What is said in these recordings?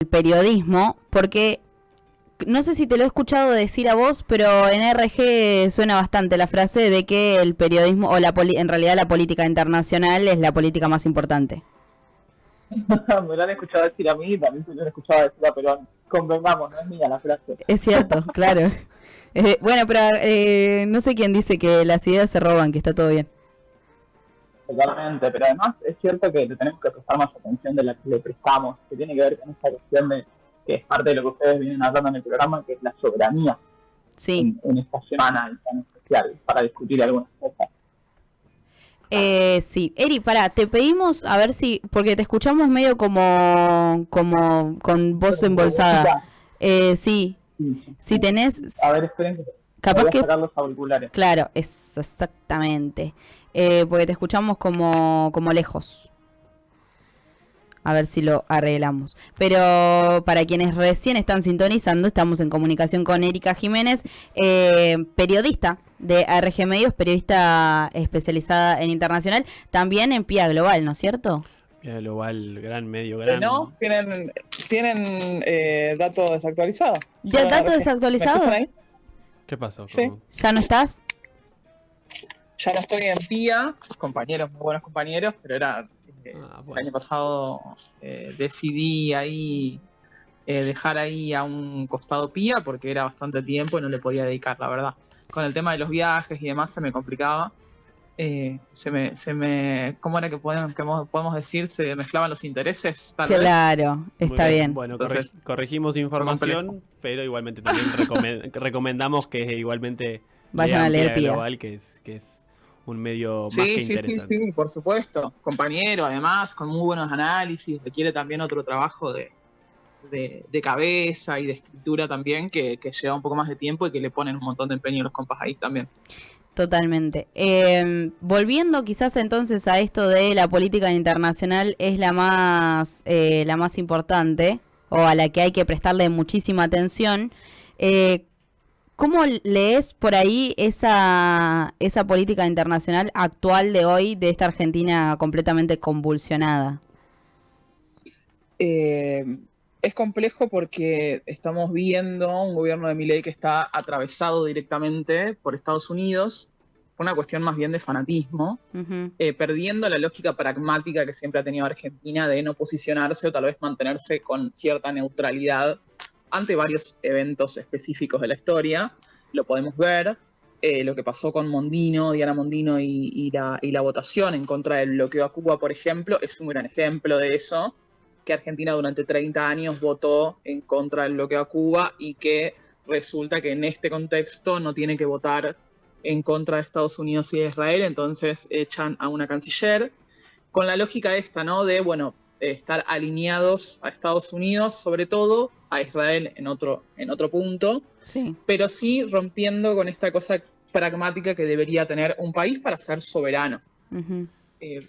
periodismo, porque no sé si te lo he escuchado decir a vos, pero en RG suena bastante la frase de que el periodismo, o en realidad la política internacional es la política más importante. Me lo han escuchado decir a mí y también se lo han escuchado decir a Perón. Convengamos, no es mía la frase. Es cierto, claro. Bueno, pero no sé quién dice que las ideas se roban, que está todo bien. Totalmente, pero además es cierto que le tenemos que prestar más atención de la que le prestamos, que tiene que ver con esta cuestión de que es parte de lo que ustedes vienen hablando en el programa, que es la soberanía Sí. en esta semana tan especial para discutir algunas cosas. Sí, Eri, pará, te pedimos a ver si, porque te escuchamos medio como con voz embolsada. Sí, si tenés, A ver, esperen que capaz voy a que, sacar los auriculares. claro, es exactamente, porque te escuchamos como lejos. A ver si lo arreglamos. Pero para quienes recién están sintonizando, estamos en comunicación con Erika Jiménez, periodista de ARG Medios, periodista especializada en internacional, también en PIA Global, ¿no es cierto? PIA Global, gran medio, gran... No, tienen datos desactualizados. ¿Ya dato desactualizado? ¿Qué pasó? Sí. ¿Ya no estás? Ya no estoy en PIA, compañeros, muy buenos compañeros, pero era... bueno. El año pasado decidí ahí dejar ahí a un costado PIA porque era bastante tiempo y no le podía dedicar, la verdad. Con el tema de los viajes y demás se me complicaba. ¿Cómo era que podemos decir? Se mezclaban los intereses, tal vez. Claro, está bien. Bueno, Entonces, corregimos información, pero igualmente también recomendamos que igualmente vayan a leer PIA. Global, que es un medio más que interesante. Sí, por supuesto. Compañero, además, con muy buenos análisis, requiere también otro trabajo de cabeza y de escritura también, que lleva un poco más de tiempo y que le ponen un montón de empeño los compas ahí también. Totalmente. Volviendo quizás entonces a esto de la política internacional es la más importante, o a la que hay que prestarle muchísima atención. ¿Cómo lees por ahí esa política internacional actual de hoy, de esta Argentina completamente convulsionada? Es complejo porque estamos viendo un gobierno de Milei que está atravesado directamente por Estados Unidos, por una cuestión más bien de fanatismo, perdiendo la lógica pragmática que siempre ha tenido Argentina de no posicionarse o tal vez mantenerse con cierta neutralidad ante varios eventos específicos de la historia. Lo podemos ver, lo que pasó con Diana Mondino y la votación en contra del bloqueo a Cuba, por ejemplo, es un gran ejemplo de eso, que Argentina durante 30 años votó en contra del bloqueo a Cuba y que resulta que en este contexto no tiene que votar en contra de Estados Unidos y de Israel, entonces echan a una canciller, con la lógica esta, ¿no? De, bueno, estar alineados a Estados Unidos, sobre todo, a Israel en otro punto, sí, pero sí rompiendo con esta cosa pragmática que debería tener un país para ser soberano.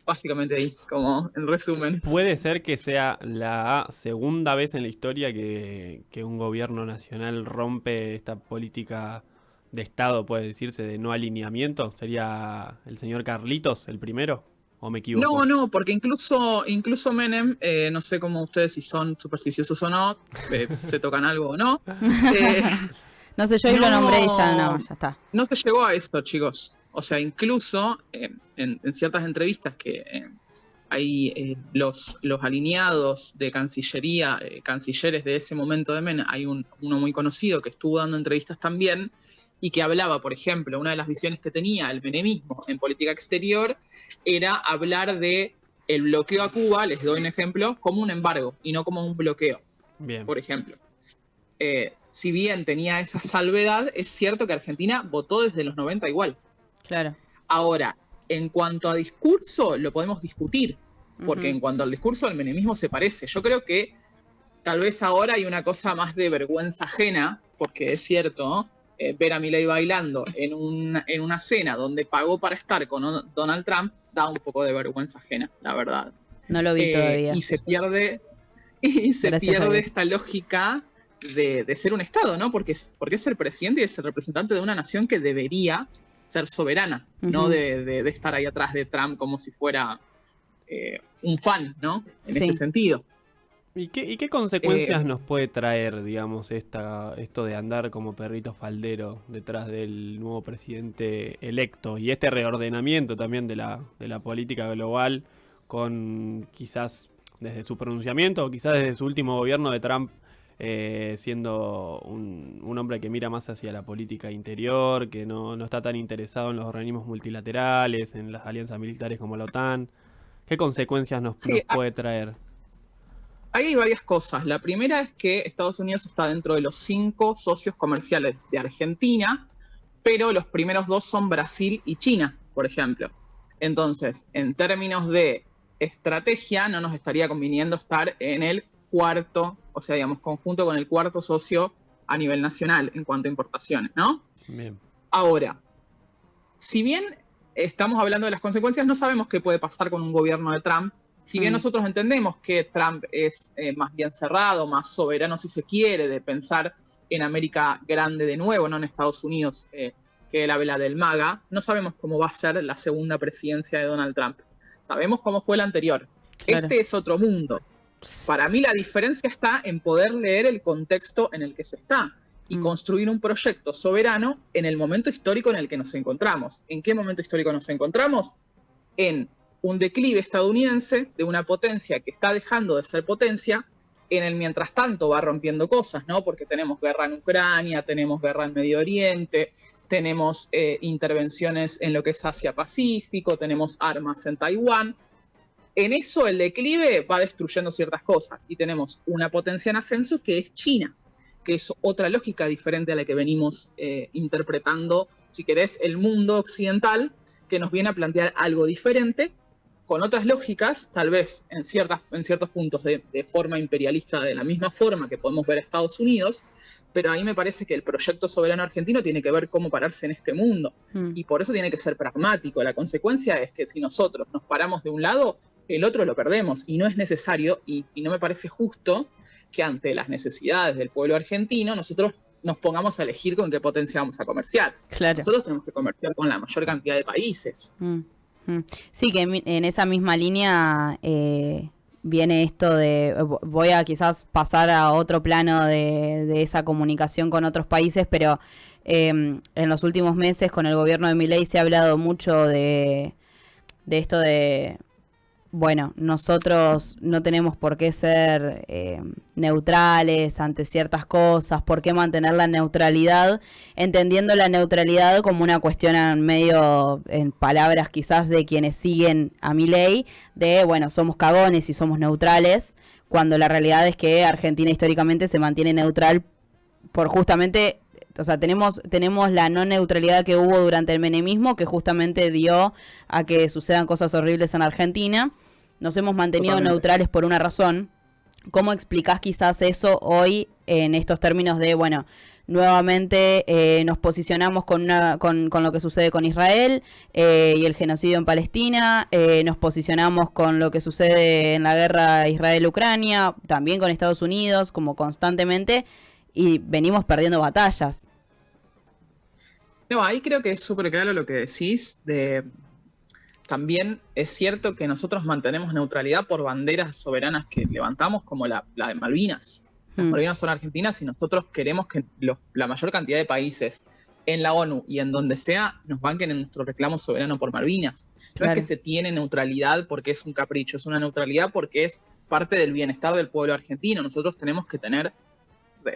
Básicamente ahí, como en resumen. ¿Puede ser que sea la segunda vez en la historia que un gobierno nacional rompe esta política de Estado, puede decirse, de no alineamiento? ¿Sería el señor Carlitos el primero? ¿O me equivoco? No, porque incluso Menem, no sé cómo ustedes si son supersticiosos o no, se tocan algo o no. No sé, yo lo nombré y ya está. No se llegó a esto, chicos. O sea, incluso en ciertas entrevistas que hay los alineados de Cancillería, cancilleres de ese momento de Menem, hay uno muy conocido que estuvo dando entrevistas también y que hablaba, por ejemplo, una de las visiones que tenía el menemismo en política exterior era hablar de el bloqueo a Cuba, les doy un ejemplo, como un embargo y no como un bloqueo. Bien. Por ejemplo. Si bien tenía esa salvedad, es cierto que Argentina votó desde los 90 igual. Claro. Ahora, en cuanto a discurso, lo podemos discutir, porque en cuanto al discurso, el menemismo se parece. Yo creo que tal vez ahora hay una cosa más de vergüenza ajena, porque es cierto, ¿no? Ver a Milei bailando en una cena donde pagó para estar con Donald Trump da un poco de vergüenza ajena, la verdad. No lo vi todavía. Y se pierde esta lógica de ser un Estado, ¿no? Porque es el presidente y es el representante de una nación que debería ser soberana, no de estar ahí atrás de Trump como si fuera un fan, ¿no? En este sentido. ¿Y qué consecuencias nos puede traer, digamos, esto de andar como perrito faldero detrás del nuevo presidente electo y este reordenamiento también de la política global con quizás desde su pronunciamiento o quizás desde su último gobierno de Trump siendo un hombre que mira más hacia la política interior, que no está tan interesado en los organismos multilaterales, en las alianzas militares como la OTAN? ¿Qué consecuencias nos Sí, puede traer? ahí hay varias cosas. La primera es que Estados Unidos está dentro de los 5 socios comerciales de Argentina, pero los primeros 2 son Brasil y China, por ejemplo. Entonces, en términos de estrategia, no nos estaría conviniendo estar en el cuarto, o sea, digamos, conjunto con el cuarto socio a nivel nacional en cuanto a importaciones, ¿no? Bien. Ahora, si bien estamos hablando de las consecuencias, no sabemos qué puede pasar con un gobierno de Trump. Si bien nosotros entendemos que Trump es más bien cerrado, más soberano si se quiere, de pensar en América grande de nuevo, no en Estados Unidos, que la vela del MAGA, no sabemos cómo va a ser la segunda presidencia de Donald Trump. Sabemos cómo fue la anterior. Claro. Este es otro mundo. Para mí la diferencia está en poder leer el contexto en el que se está y construir un proyecto soberano en el momento histórico en el que nos encontramos. ¿En qué momento histórico nos encontramos? En un declive estadounidense de una potencia que está dejando de ser potencia, en el mientras tanto va rompiendo cosas, ¿no? Porque tenemos guerra en Ucrania, tenemos guerra en Medio Oriente, tenemos intervenciones en lo que es Asia-Pacífico, tenemos armas en Taiwán. En eso el declive va destruyendo ciertas cosas y tenemos una potencia en ascenso que es China, que es otra lógica diferente a la que venimos interpretando, si querés, el mundo occidental, que nos viene a plantear algo diferente, con otras lógicas, tal vez en ciertos puntos de forma imperialista, de la misma forma que podemos ver a Estados Unidos, pero a mí me parece que el proyecto soberano argentino tiene que ver cómo pararse en este mundo, y por eso tiene que ser pragmático. La consecuencia es que si nosotros nos paramos de un lado, el otro lo perdemos, y no es necesario, y no me parece justo que ante las necesidades del pueblo argentino nosotros nos pongamos a elegir con qué potencia vamos a comerciar. Claro. Nosotros tenemos que comerciar con la mayor cantidad de países. Sí, que en esa misma línea viene esto de, voy a quizás pasar a otro plano de esa comunicación con otros países, pero en los últimos meses con el gobierno de Milei se ha hablado mucho de esto de, bueno, nosotros no tenemos por qué ser neutrales ante ciertas cosas, por qué mantener la neutralidad, entendiendo la neutralidad como una cuestión medio, en palabras quizás de quienes siguen a Milei, de, bueno, somos cagones y somos neutrales, cuando la realidad es que Argentina históricamente se mantiene neutral por justamente... O sea, tenemos la no neutralidad que hubo durante el menemismo, que justamente dio a que sucedan cosas horribles en Argentina. Nos hemos mantenido Totalmente neutrales por una razón. ¿Cómo explicás quizás eso hoy en estos términos de, bueno, nuevamente nos posicionamos con lo que sucede con Israel y el genocidio en Palestina, nos posicionamos con lo que sucede en la guerra Israel-Ucrania, también con Estados Unidos, como constantemente, y venimos perdiendo batallas? No, ahí creo que es súper claro lo que decís. También es cierto que nosotros mantenemos neutralidad por banderas soberanas que levantamos, como la de Malvinas. Las Malvinas son argentinas y nosotros queremos que la mayor cantidad de países en la ONU y en donde sea nos banquen en nuestro reclamo soberano por Malvinas. Claro. No es que se tiene neutralidad porque es un capricho, es una neutralidad porque es parte del bienestar del pueblo argentino. Nosotros tenemos que tener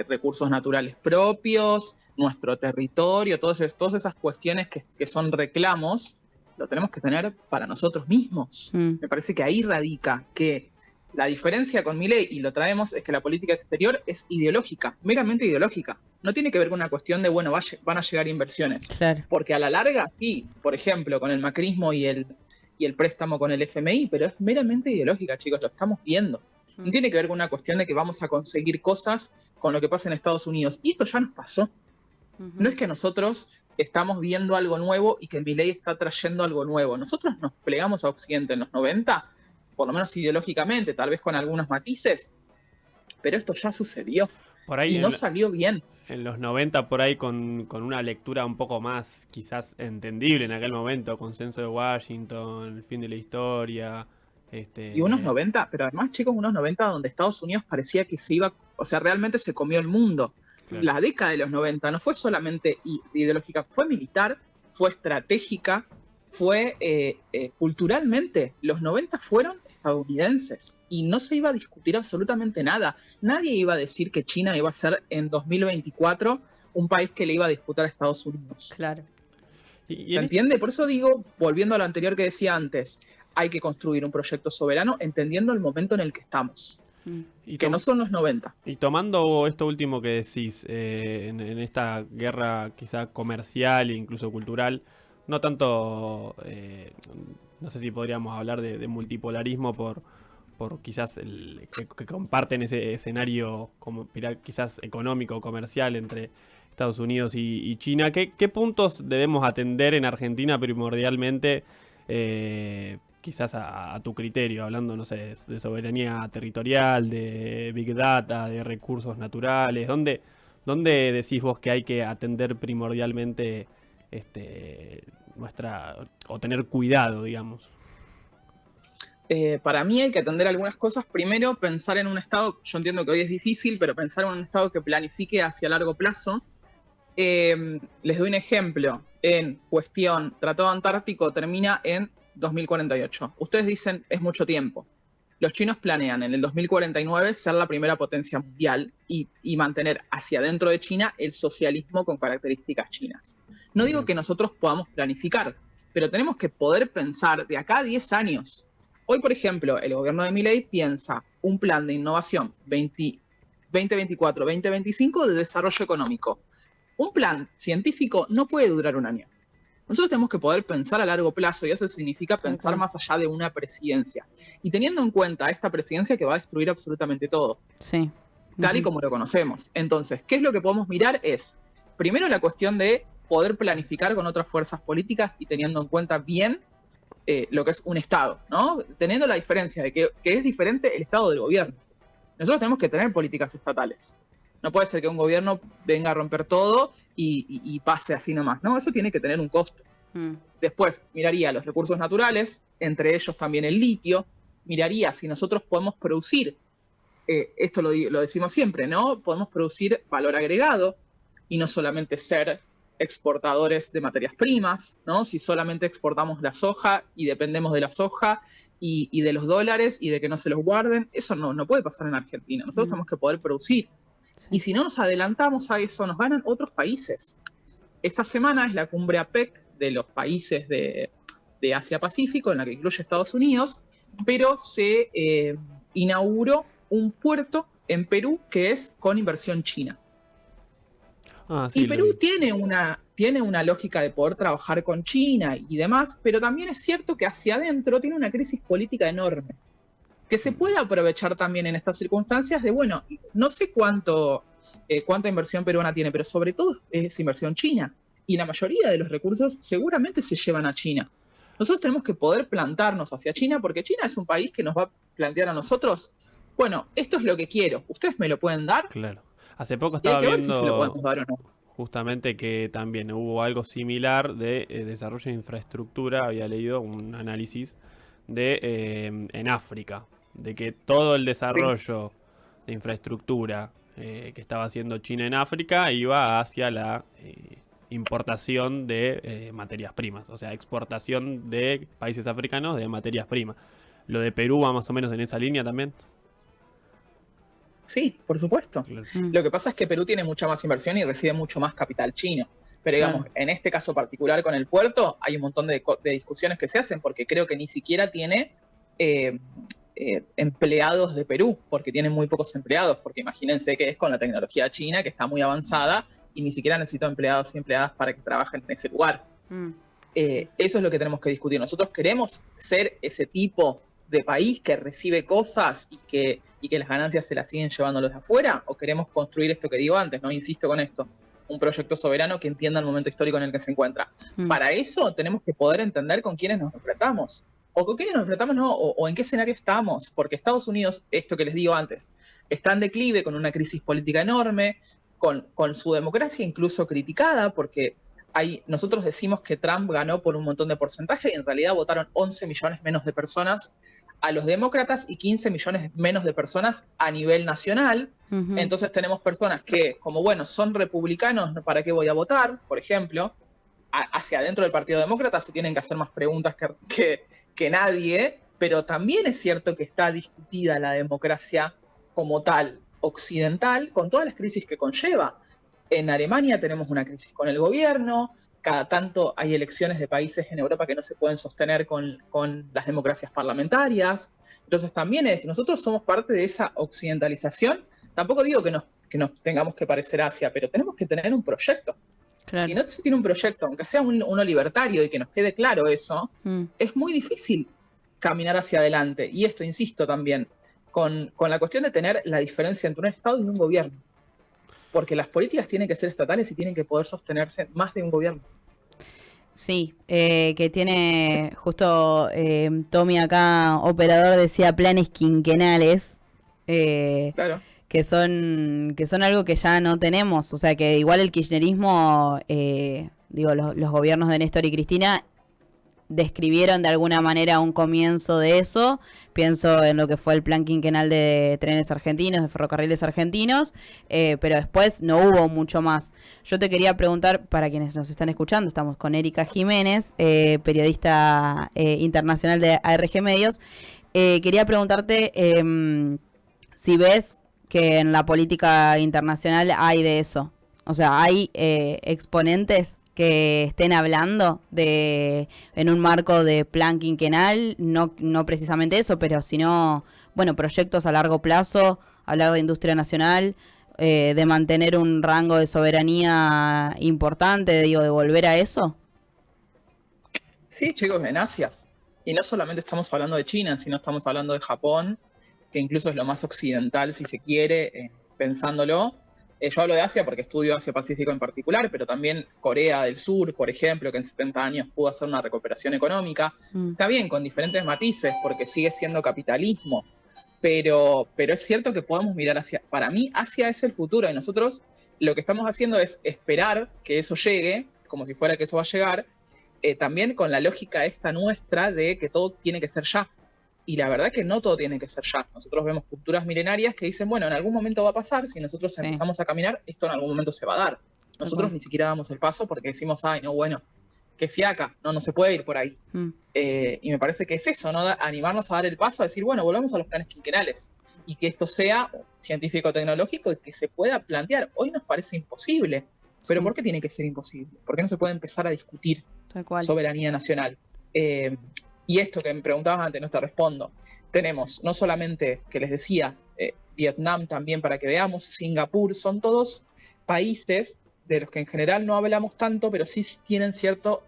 recursos naturales propios, nuestro territorio, todas esas cuestiones que son reclamos, lo tenemos que tener para nosotros mismos. Me parece que ahí radica que la diferencia con Milei, y lo traemos, es que la política exterior es ideológica, meramente ideológica. No tiene que ver con una cuestión de, bueno, van a llegar inversiones. Claro. Porque a la larga, sí, por ejemplo, con el macrismo y el préstamo con el FMI, pero es meramente ideológica, chicos, lo estamos viendo. No tiene que ver con una cuestión de que vamos a conseguir cosas con lo que pasa en Estados Unidos. Y esto ya nos pasó. No es que nosotros estamos viendo algo nuevo y que Milei está trayendo algo nuevo. Nosotros nos plegamos a Occidente en los 90, por lo menos ideológicamente, tal vez con algunos matices, pero esto ya sucedió por ahí y no salió bien. En los 90 por ahí con una lectura un poco más quizás entendible en aquel momento, consenso de Washington, el fin de la historia, Y unos 90, pero además, chicos, unos 90 donde Estados Unidos parecía que se iba, o sea, realmente se comió el mundo. Claro. La década de los 90 no fue solamente ideológica, fue militar, fue estratégica, fue culturalmente. Los 90 fueron estadounidenses y no se iba a discutir absolutamente nada. Nadie iba a decir que China iba a ser en 2024 un país que le iba a disputar a Estados Unidos. Claro. ¿Se entiende? Por eso digo, volviendo a lo anterior que decía antes, hay que construir un proyecto soberano entendiendo el momento en el que estamos. Que no son los 90. Y tomando esto último que decís, en esta guerra quizá comercial e incluso cultural, no tanto, no sé si podríamos hablar de multipolarismo por quizás que comparten ese escenario como quizás económico o comercial entre Estados Unidos y China. ¿Qué puntos debemos atender en Argentina primordialmente? Quizás a tu criterio, hablando, no sé, de soberanía territorial, de Big Data, de recursos naturales. ¿Dónde decís vos que hay que atender primordialmente o tener cuidado, digamos? Para mí hay que atender algunas cosas. Primero, pensar en un Estado, yo entiendo que hoy es difícil, pero pensar en un Estado que planifique hacia largo plazo. Les doy un ejemplo. En cuestión, Tratado Antártico termina en 2048. Ustedes dicen, es mucho tiempo. Los chinos planean en el 2049 ser la primera potencia mundial y mantener hacia dentro de China el socialismo con características chinas. No digo que nosotros podamos planificar, pero tenemos que poder pensar de acá a 10 años. Hoy, por ejemplo, el gobierno de Milei piensa un plan de innovación 2024-2025 de desarrollo económico. Un plan científico no puede durar un año. Nosotros tenemos que poder pensar a largo plazo y eso significa pensar más allá de una presidencia. Y teniendo en cuenta esta presidencia que va a destruir absolutamente todo. Sí. Tal y como lo conocemos. Entonces, ¿qué es lo que podemos mirar? Es, primero, la cuestión de poder planificar con otras fuerzas políticas y teniendo en cuenta bien lo que es un Estado, ¿no? Teniendo la diferencia de que es diferente el Estado del gobierno. Nosotros tenemos que tener políticas estatales. No puede ser que un gobierno venga a romper todo y pase así nomás, ¿no? Eso tiene que tener un costo. Después, miraría los recursos naturales, entre ellos también el litio. Miraría si nosotros podemos producir, esto lo decimos siempre, ¿no? Podemos producir valor agregado y no solamente ser exportadores de materias primas, ¿no? Si solamente exportamos la soja y dependemos de la soja y de los dólares y de que no se los guarden, eso no puede pasar en Argentina. Nosotros tenemos que poder producir. Sí. Y si no nos adelantamos a eso, nos ganan otros países. Esta semana es la cumbre APEC de los países de Asia-Pacífico, en la que incluye Estados Unidos, pero se inauguró un puerto en Perú que es con inversión china. Sí, y Perú tiene una lógica de poder trabajar con China y demás, pero también es cierto que hacia adentro tiene una crisis política enorme, que se puede aprovechar también en estas circunstancias de, bueno, no sé cuánta inversión peruana tiene, pero sobre todo es inversión china, y la mayoría de los recursos seguramente se llevan a China. Nosotros tenemos que poder plantarnos hacia China, porque China es un país que nos va a plantear a nosotros, bueno, esto es lo que quiero, ¿ustedes me lo pueden dar? Claro. Hace poco estaba viendo si se lo podemos dar o no. Justamente que también hubo algo similar de desarrollo de infraestructura, había leído un análisis en África, de que todo el desarrollo de infraestructura que estaba haciendo China en África iba hacia la importación de materias primas, o sea, exportación de países africanos de materias primas. ¿Lo de Perú va más o menos en esa línea también? Sí, por supuesto. Claro. Lo que pasa es que Perú tiene mucha más inversión y recibe mucho más capital chino. Pero digamos, en este caso particular con el puerto, hay un montón de discusiones que se hacen porque creo que ni siquiera tiene empleados de Perú, porque tiene muy pocos empleados, porque imagínense que es con la tecnología china, que está muy avanzada, y ni siquiera necesita empleados y empleadas para que trabajen en ese lugar. Eso es lo que tenemos que discutir. Nosotros queremos ser ese tipo de país que recibe cosas y que las ganancias se las siguen llevando los de afuera, o queremos construir esto que digo antes, ¿no? Insisto con esto, un proyecto soberano que entienda el momento histórico en el que se encuentra. Para eso tenemos que poder entender con quiénes nos enfrentamos, o con quiénes nos enfrentamos, no, o en qué escenario estamos, porque Estados Unidos, esto que les digo antes, está en declive con una crisis política enorme, con su democracia incluso criticada, porque nosotros decimos que Trump ganó por un montón de porcentaje y en realidad votaron 11 millones menos de personas a los demócratas y 15 millones menos de personas a nivel nacional. Entonces tenemos personas que, como bueno, son republicanos, ¿para qué voy a votar? Por ejemplo, hacia adentro del Partido Demócrata se tienen que hacer más preguntas que nadie, pero también es cierto que está discutida la democracia como tal, occidental, con todas las crisis que conlleva. En Alemania tenemos una crisis con el gobierno, cada tanto hay elecciones de países en Europa que no se pueden sostener con las democracias parlamentarias. Entonces también nosotros somos parte de esa occidentalización. Tampoco digo que nos tengamos que parecer a Asia, pero tenemos que tener un proyecto. Claro. Si no se tiene un proyecto, aunque sea uno libertario y que nos quede claro eso, es muy difícil caminar hacia adelante. Y esto, insisto también, con la cuestión de tener la diferencia entre un Estado y un gobierno. Porque las políticas tienen que ser estatales y tienen que poder sostenerse más de un gobierno. Sí, que tiene justo Tommy acá, operador, decía planes quinquenales. Claro. Que son algo que ya no tenemos. O sea, que igual el kirchnerismo, los gobiernos de Néstor y Cristina describieron de alguna manera un comienzo de eso. Pienso en lo que fue el plan quinquenal de trenes argentinos, de ferrocarriles argentinos, pero después no hubo mucho más. Yo te quería preguntar, para quienes nos están escuchando, estamos con Erika Jiménez, periodista internacional de ARG Medios. Quería preguntarte si ves que en la política internacional hay de eso. O sea, hay exponentes que estén hablando en un marco de plan quinquenal, no precisamente eso, pero sino, bueno, proyectos a largo plazo, hablar de industria nacional, de mantener un rango de soberanía importante, de volver a eso. Sí, chicos, en Asia. Y no solamente estamos hablando de China, sino estamos hablando de Japón, que incluso es lo más occidental, si se quiere, pensándolo. Yo hablo de Asia porque estudio Asia-Pacífico en particular, pero también Corea del Sur, por ejemplo, que en 70 años pudo hacer una recuperación económica. Está bien, con diferentes matices, porque sigue siendo capitalismo, pero es cierto que podemos mirar hacia... Para mí, Asia es el futuro, y nosotros lo que estamos haciendo es esperar que eso llegue, como si fuera que eso va a llegar, también con la lógica esta nuestra de que todo tiene que ser ya. Y la verdad que no todo tiene que ser ya. Nosotros vemos culturas milenarias que dicen, bueno, en algún momento va a pasar, si nosotros empezamos a caminar, esto en algún momento se va a dar. Nosotros ni siquiera damos el paso porque decimos, ay, no, bueno, qué fiaca, no se puede ir por ahí. Y me parece que es eso, ¿no? Animarnos a dar el paso, a decir, bueno, volvamos a los planes quinquenales. Y que esto sea científico-tecnológico y que se pueda plantear. Hoy nos parece imposible, pero ¿por qué tiene que ser imposible? ¿Por qué no se puede empezar a discutir soberanía nacional? Y esto que me preguntabas antes, no te respondo. Tenemos no solamente, que les decía, Vietnam también para que veamos, Singapur, son todos países de los que en general no hablamos tanto, pero sí tienen cierta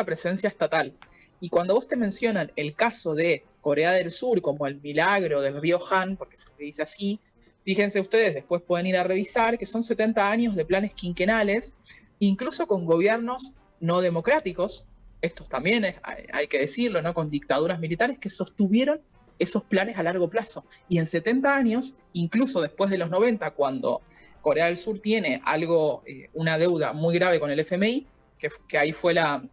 presencia estatal. Y cuando vos te mencionan el caso de Corea del Sur como el milagro del río Han, porque se le dice así, fíjense ustedes, después pueden ir a revisar que son 70 años de planes quinquenales, incluso con gobiernos no democráticos. Estos también hay que decirlo, ¿no? Con dictaduras militares que sostuvieron esos planes a largo plazo. Y en 70 años, incluso después de los 90, cuando Corea del Sur tiene una deuda muy grave con el FMI, que ahí fueron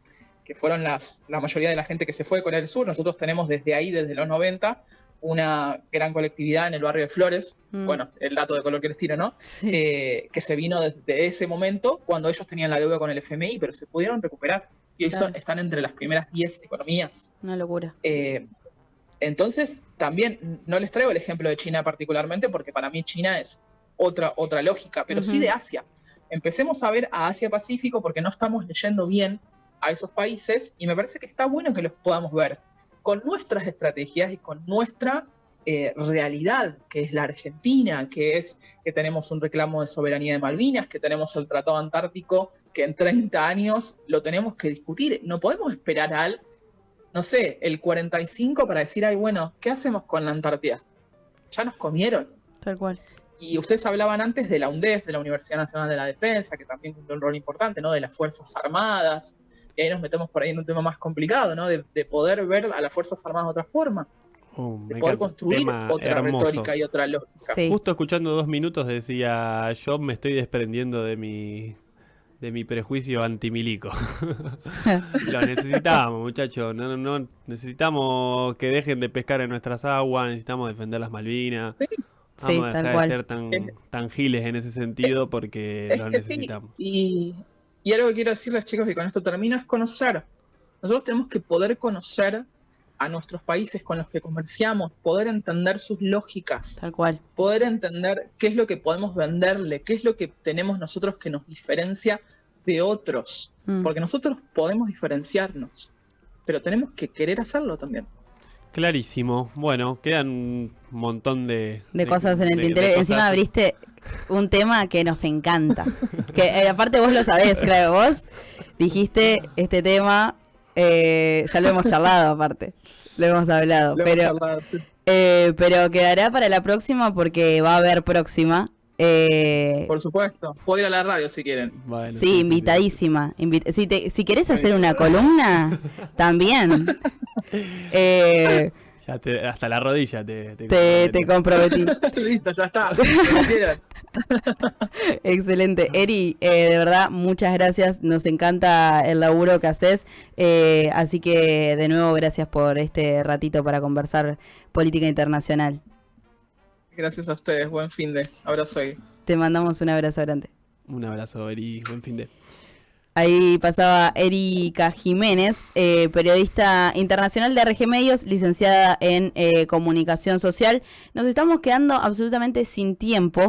la mayoría de la gente que se fue de Corea del Sur. Nosotros tenemos desde los 90, una gran colectividad en el barrio de Flores, bueno, el dato de color que les tiro, ¿no? Sí. Que se vino desde ese momento, cuando ellos tenían la deuda con el FMI, pero se pudieron recuperar. Y hoy están entre las primeras 10 economías. Una locura. Entonces, también no les traigo el ejemplo de China particularmente, porque para mí China es otra lógica, pero sí de Asia. Empecemos a ver a Asia-Pacífico porque no estamos leyendo bien a esos países y me parece que está bueno que los podamos ver con nuestras estrategias y con nuestra realidad, que es la Argentina, que tenemos un reclamo de soberanía de Malvinas, que tenemos el Tratado Antártico, que en 30 años lo tenemos que discutir. No podemos esperar el 45 para decir, ay, bueno, ¿qué hacemos con la Antártida? Ya nos comieron. Tal cual. Y ustedes hablaban antes de la UNDEF, de la Universidad Nacional de la Defensa, que también cumple un rol importante, ¿no? De las Fuerzas Armadas. Y ahí nos metemos por ahí en un tema más complicado, ¿no? De poder ver a las Fuerzas Armadas de otra forma. De poder construir otra hermoso. Retórica y otra lógica. Sí. Justo escuchando 2 minutos decía, yo me estoy desprendiendo de de mi prejuicio antimilico. Lo necesitamos, muchachos. No necesitamos que dejen de pescar en nuestras aguas, necesitamos defender las Malvinas. Sí, Vamos a dejar de ser tan giles en ese sentido porque lo necesitamos. Sí. Y algo que quiero decirles, chicos, y con esto termino, es conocer. Nosotros tenemos que poder conocer a nuestros países con los que comerciamos, poder entender sus lógicas. Tal cual. Poder entender qué es lo que podemos venderle, qué es lo que tenemos nosotros que nos diferencia de otros. Porque nosotros podemos diferenciarnos, pero tenemos que querer hacerlo también. Clarísimo. Bueno, quedan un montón de cosas en el tintero. Encima abriste un tema que nos encanta. Que aparte vos lo sabés, claro. Vos dijiste este tema, ya lo hemos charlado aparte. Lo hemos hablado. Pero quedará para la próxima porque va a haber próxima. Por supuesto. Puedo ir a la radio si quieren. Bueno, sí, invitadísima. Si querés hacer una columna, también. Hasta la rodilla te comprometí. Listo, ya está. Excelente. Eri, de verdad, muchas gracias. Nos encanta el laburo que haces. Así que, de nuevo, gracias por este ratito para conversar política internacional. Gracias a ustedes. Buen fin de. Abrazo ahí. Te mandamos un abrazo grande. Un abrazo, Eri. Buen fin de. Ahí pasaba Erika Jiménez, periodista internacional de RG Medios, licenciada en comunicación social. Nos estamos quedando absolutamente sin tiempo.